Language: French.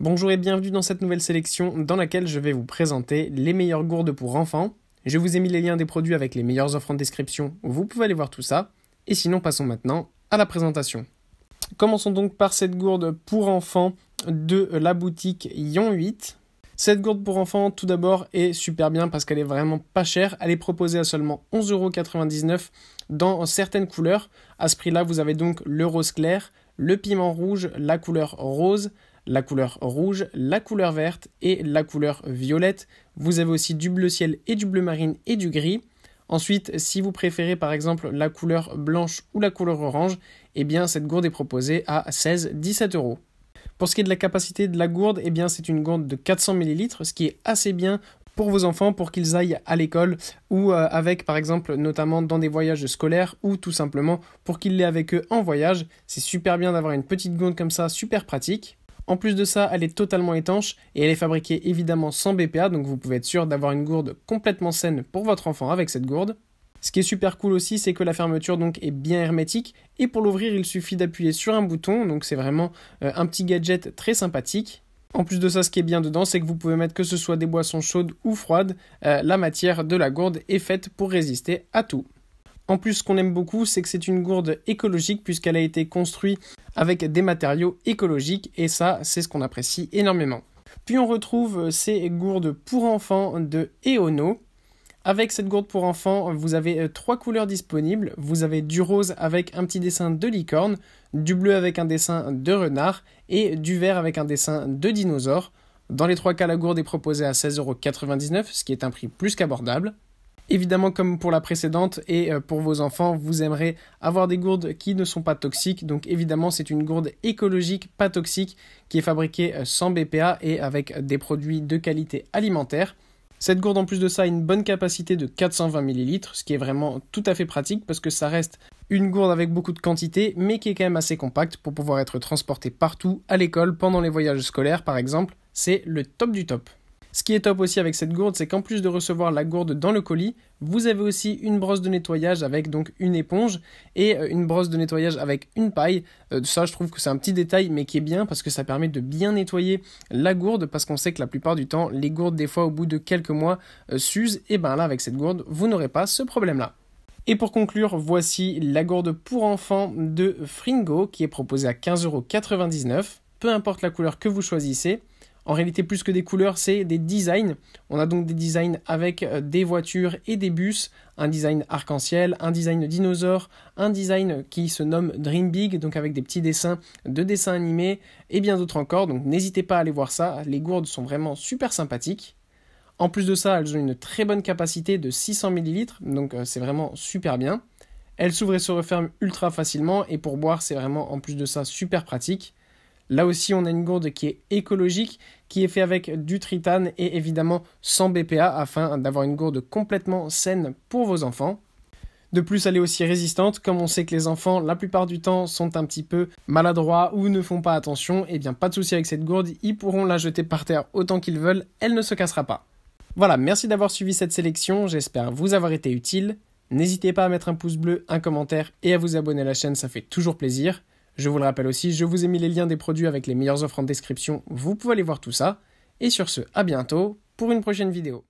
Bonjour et bienvenue dans cette nouvelle sélection dans laquelle je vais vous présenter les meilleures gourdes pour enfants. Je vous ai mis les liens des produits avec les meilleures offres en description, vous pouvez aller voir tout ça. Et sinon, passons maintenant à la présentation. Commençons donc par cette gourde pour enfants de la boutique Yon 8. Cette gourde pour enfants, tout d'abord, est super bien parce qu'elle est vraiment pas chère. Elle est proposée à seulement 11,99 € dans certaines couleurs. À ce prix-là, vous avez donc le rose clair, le piment rouge, la couleur rose, la couleur rouge, la couleur verte et la couleur violette. Vous avez aussi du bleu ciel et du bleu marine et du gris. Ensuite, si vous préférez par exemple la couleur blanche ou la couleur orange, eh bien cette gourde est proposée à 16-17 €. Pour ce qui est de la capacité de la gourde, eh bien c'est une gourde de 400 ml, ce qui est assez bien pour vos enfants pour qu'ils aillent à l'école ou avec par exemple notamment dans des voyages scolaires ou tout simplement pour qu'ils l'aient avec eux en voyage. C'est super bien d'avoir une petite gourde comme ça, super pratique. En plus de ça, elle est totalement étanche et elle est fabriquée évidemment sans BPA, donc vous pouvez être sûr d'avoir une gourde complètement saine pour votre enfant avec cette gourde. Ce qui est super cool aussi, c'est que la fermeture donc est bien hermétique et pour l'ouvrir, il suffit d'appuyer sur un bouton, donc c'est vraiment un petit gadget très sympathique. En plus de ça, ce qui est bien dedans, c'est que vous pouvez mettre que ce soit des boissons chaudes ou froides, la matière de la gourde est faite pour résister à tout. En plus, ce qu'on aime beaucoup, c'est que c'est une gourde écologique puisqu'elle a été construite avec des matériaux écologiques et ça, c'est ce qu'on apprécie énormément. Puis on retrouve ces gourdes pour enfants de Eono. Avec cette gourde pour enfants, vous avez 3 couleurs disponibles. Vous avez du rose avec un petit dessin de licorne, du bleu avec un dessin de renard et du vert avec un dessin de dinosaure. Dans les 3 cas, la gourde est proposée à 16,99 €, ce qui est un prix plus qu'abordable. Évidemment, comme pour la précédente et pour vos enfants, vous aimerez avoir des gourdes qui ne sont pas toxiques. Donc évidemment, c'est une gourde écologique, pas toxique, qui est fabriquée sans BPA et avec des produits de qualité alimentaire. Cette gourde, en plus de ça, a une bonne capacité de 420 ml, ce qui est vraiment tout à fait pratique parce que ça reste une gourde avec beaucoup de quantité, mais qui est quand même assez compacte pour pouvoir être transportée partout, à l'école, pendant les voyages scolaires par exemple. C'est le top du top. Ce qui est top aussi avec cette gourde, c'est qu'en plus de recevoir la gourde dans le colis, vous avez aussi une brosse de nettoyage avec donc une éponge et une brosse de nettoyage avec une paille. Ça, je trouve que c'est un petit détail, mais qui est bien parce que ça permet de bien nettoyer la gourde parce qu'on sait que la plupart du temps, les gourdes, des fois, au bout de quelques mois, s'usent. Et ben là, avec cette gourde, vous n'aurez pas ce problème-là. Et pour conclure, voici la gourde pour enfants de Fringo qui est proposée à 15,99 €. Peu importe la couleur que vous choisissez. En réalité, plus que des couleurs, c'est des designs. On a donc des designs avec des voitures et des bus, un design arc-en-ciel, un design dinosaure, un design qui se nomme Dream Big, donc avec des petits dessins de dessins animés et bien d'autres encore. Donc n'hésitez pas à aller voir ça, les gourdes sont vraiment super sympathiques. En plus de ça, elles ont une très bonne capacité de 600 ml, donc c'est vraiment super bien. Elles s'ouvrent et se referment ultra facilement et pour boire, c'est vraiment en plus de ça super pratique. Là aussi, on a une gourde qui est écologique, qui est faite avec du tritane et évidemment sans BPA afin d'avoir une gourde complètement saine pour vos enfants. De plus, elle est aussi résistante, comme on sait que les enfants, la plupart du temps, sont un petit peu maladroits ou ne font pas attention, et bien pas de souci avec cette gourde, ils pourront la jeter par terre autant qu'ils veulent, elle ne se cassera pas. Voilà, merci d'avoir suivi cette sélection, j'espère vous avoir été utile. N'hésitez pas à mettre un pouce bleu, un commentaire et à vous abonner à la chaîne, ça fait toujours plaisir. Je vous le rappelle aussi, je vous ai mis les liens des produits avec les meilleures offres en description, vous pouvez aller voir tout ça. Et sur ce, à bientôt pour une prochaine vidéo.